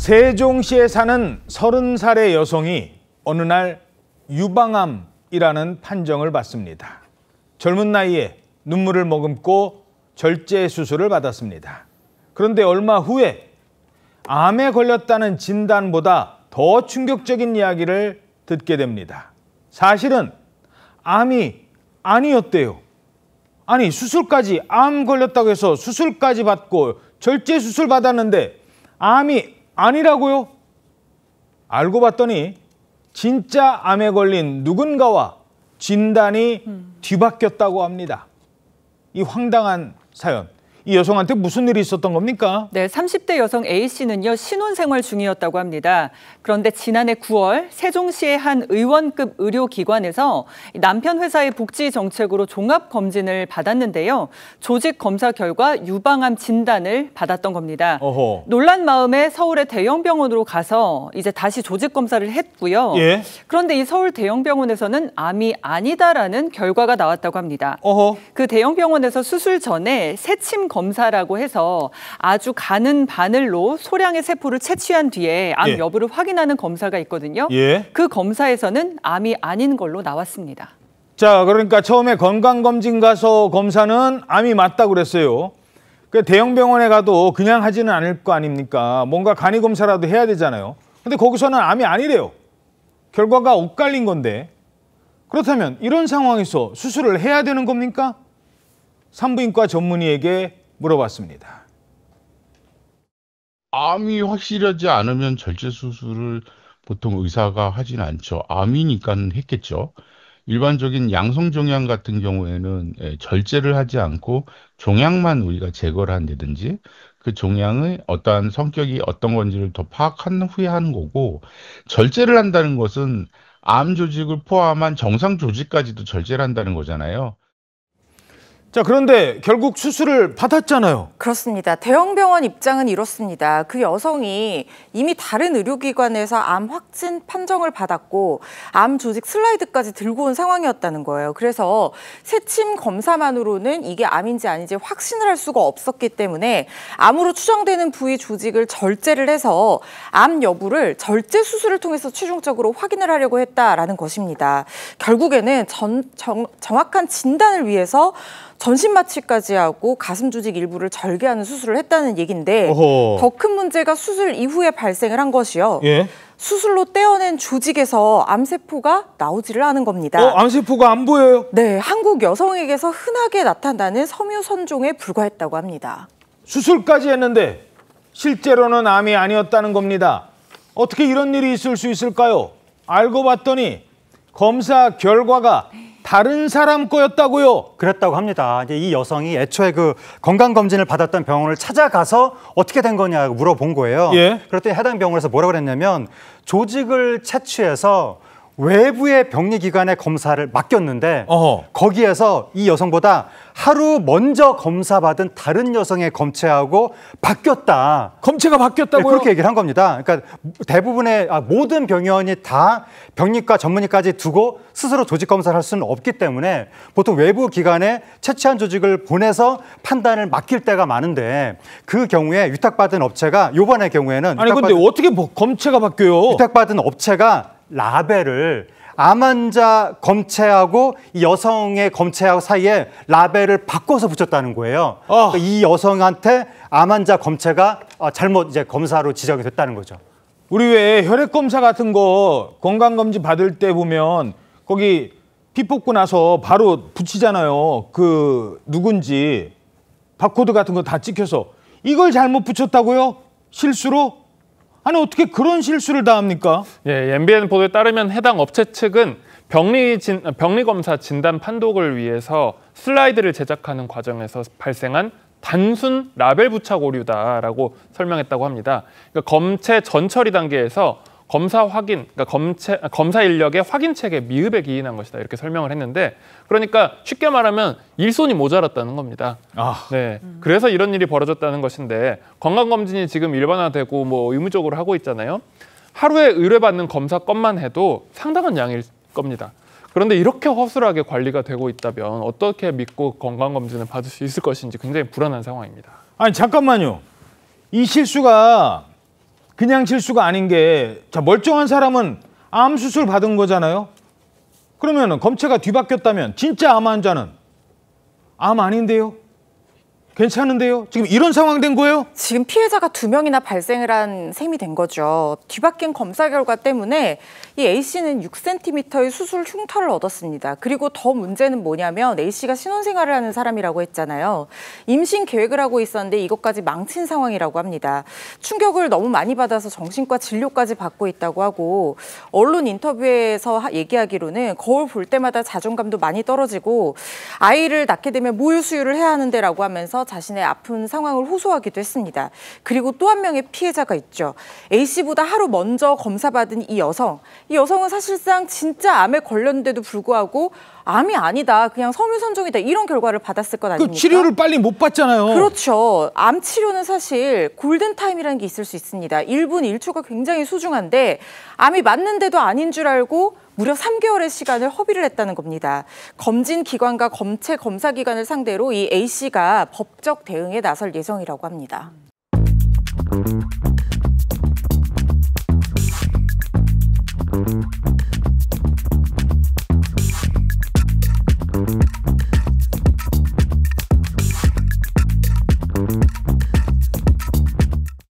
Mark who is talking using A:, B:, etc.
A: 세종시에 사는 30살의 여성이 어느 날 유방암이라는 판정을 받습니다. 젊은 나이에 눈물을 머금고 절제 수술을 받았습니다. 그런데 얼마 후에 암에 걸렸다는 진단보다 더 충격적인 이야기를 듣게 됩니다. 사실은 암이 아니었대요. 아니, 수술까지, 암 걸렸다고 해서 수술까지 받고 절제 수술 받았는데 암이 아니라고요? 알고 봤더니 진짜 암에 걸린 누군가와 진단이 뒤바뀌었다고 합니다. 이 황당한 사연. 이 여성한테 무슨 일이 있었던 겁니까?
B: 네, 30대 여성 A씨는요, 신혼생활 중이었다고 합니다. 그런데 지난해 9월 세종시의 한 의원급 의료기관에서 남편 회사의 복지 정책으로 종합검진을 받았는데요. 조직 검사 결과 유방암 진단을 받았던 겁니다.
A: 어허.
B: 놀란 마음에 서울의 대형 병원으로 가서 이제 다시 조직 검사를 했고요.
A: 예?
B: 그런데 이 서울 대형 병원에서는 암이 아니다라는 결과가 나왔다고 합니다.
A: 어허.
B: 그 대형 병원에서 수술 전에 세침 검사라고 해서 아주 가는 바늘로 소량의 세포를 채취한 뒤에 암
A: 예.
B: 여부를 확인하는 검사가 있거든요.
A: 예.
B: 그 검사에서는 암이 아닌 걸로 나왔습니다.
A: 자, 그러니까 처음에 건강검진 가서 검사는 암이 맞다고 그랬어요. 그 대형 병원에 가도 그냥 하지는 않을 거 아닙니까? 뭔가 간이 검사라도 해야 되잖아요. 근데 거기서는 암이 아니래요. 결과가 엇갈린 건데. 그렇다면 이런 상황에서 수술을 해야 되는 겁니까? 산부인과 전문의에게 물어봤습니다.
C: 암이 확실하지 않으면 절제 수술을 보통 의사가 하진 않죠. 암이니까는 했겠죠. 일반적인 양성종양 같은 경우에는 절제를 하지 않고 종양만 우리가 제거를 한다든지 그 종양의 어떠한 성격이 어떤 건지를 더 파악한 후에 하는 거고, 절제를 한다는 것은 암 조직을 포함한 정상 조직까지도 절제를 한다는 거잖아요.
A: 자, 그런데 결국 수술을 받았잖아요.
D: 그렇습니다. 대형병원 입장은 이렇습니다. 그 여성이 이미 다른 의료기관에서 암 확진 판정을 받았고 암 조직 슬라이드까지 들고 온 상황이었다는 거예요. 그래서 세침 검사만으로는 이게 암인지 아닌지 확신을 할 수가 없었기 때문에 암으로 추정되는 부위 조직을 절제를 해서 암 여부를 절제 수술을 통해서 최종적으로 확인을 하려고 했다라는 것입니다. 결국에는 정확한 진단을 위해서 전신 마취까지 하고 가슴 조직 일부를 절개하는 수술을 했다는 얘기인데, 더 큰 문제가 수술 이후에 발생을 한 것이요.
A: 예?
D: 수술로 떼어낸 조직에서 암세포가 나오지를 않은 겁니다.
A: 암세포가 안 보여요?
D: 네, 한국 여성에게서 흔하게 나타나는 섬유선종에 불과했다고 합니다.
A: 수술까지 했는데 실제로는 암이 아니었다는 겁니다. 어떻게 이런 일이 있을 수 있을까요? 알고 봤더니 검사 결과가 다른 사람 거였다고요?
E: 그랬다고 합니다. 이제 이 여성이 애초에 그 건강검진을 받았던 병원을 찾아가서 어떻게 된 거냐고 물어본 거예요.
A: 예.
E: 그랬더니 해당 병원에서 뭐라고 그랬냐면, 조직을 채취해서 외부의 병리기관에 검사를 맡겼는데 거기에서 이 여성보다 하루 먼저 검사받은 다른 여성의 검체하고 바뀌었다.
A: 검체가 바뀌었다고요?
E: 네, 그렇게 얘기를 한 겁니다. 그러니까 대부분의 모든 병원이 다 병리과 전문의까지 두고 스스로 조직 검사를 할 수는 없기 때문에 보통 외부 기관에 채취한 조직을 보내서 판단을 맡길 때가 많은데, 그 경우에 위탁받은 업체가 이번의 경우에는
A: 아니 근데 어떻게 검체가 바뀌어요?
E: 위탁받은 업체가 라벨을 암 환자 검체하고 이 여성의 검체하고 사이에 라벨을 바꿔서 붙였다는 거예요. 그러니까 이 여성한테 암 환자 검체가 잘못 이제 검사로 지적이 됐다는 거죠.
A: 우리 왜 혈액 검사 같은 거 건강검진 받을 때 보면 거기 피 뽑고 나서 바로 붙이잖아요. 그 누군지 바코드 같은 거 다 찍혀서. 이걸 잘못 붙였다고요? 실수로? 아니 어떻게 그런 실수를 다 합니까?
F: 예, MBN 보도에 따르면 해당 업체 측은 병리검사 진단 판독을 위해서 슬라이드를 제작하는 과정에서 발생한 단순 라벨 부착 오류다라고 설명했다고 합니다. 그러니까 검체 전처리 단계에서 검사 확인, 그러니까 검사 인력의 확인책에 미흡에 기인한 것이다, 이렇게 설명을 했는데, 그러니까 쉽게 말하면 일손이 모자랐다는 겁니다. 네, 그래서 이런 일이 벌어졌다는 것인데, 건강검진이 지금 일반화되고 뭐 의무적으로 하고 있잖아요. 하루에 의뢰받는 검사 건만 해도 상당한 양일 겁니다. 그런데 이렇게 허술하게 관리가 되고 있다면 어떻게 믿고 건강검진을 받을 수 있을 것인지 굉장히 불안한 상황입니다.
A: 아니 잠깐만요. 이 실수가 그냥 실수가 아닌 게, 자, 멀쩡한 사람은 암 수술 받은 거잖아요. 그러면 검체가 뒤바뀌었다면 진짜 암 환자는 암 아닌데요? 괜찮은데요? 지금 이런 상황 된 거예요?
D: 지금 피해자가 2명이나 발생을 한 셈이 된 거죠. 뒤바뀐 검사 결과 때문에 이 A씨는 6cm의 수술 흉터를 얻었습니다. 그리고 더 문제는 뭐냐면 A씨가 신혼생활을 하는 사람이라고 했잖아요. 임신 계획을 하고 있었는데 이것까지 망친 상황이라고 합니다. 충격을 너무 많이 받아서 정신과 진료까지 받고 있다고 하고, 언론 인터뷰에서 얘기하기로는 거울 볼 때마다 자존감도 많이 떨어지고 아이를 낳게 되면 모유 수유를 해야 하는데라고 하면서 자신의 아픈 상황을 호소하기도 했습니다. 그리고 또 한 명의 피해자가 있죠. A씨보다 하루 먼저 검사받은 이 여성. 이 여성은 사실상 진짜 암에 걸렸는데도 불구하고 암이 아니다, 그냥 섬유선종이다, 이런 결과를 받았을 것 아닙니까?
A: 그 치료를 빨리 못 받잖아요.
D: 그렇죠. 암 치료는 사실 골든타임이라는 게 있을 수 있습니다. 1분 1초가 굉장히 소중한데 암이 맞는데도 아닌 줄 알고 무려 3개월의 시간을 허비를 했다는 겁니다. 검진 기관과 검체 검사 기관을 상대로 이 A씨가 법적 대응에 나설 예정이라고 합니다.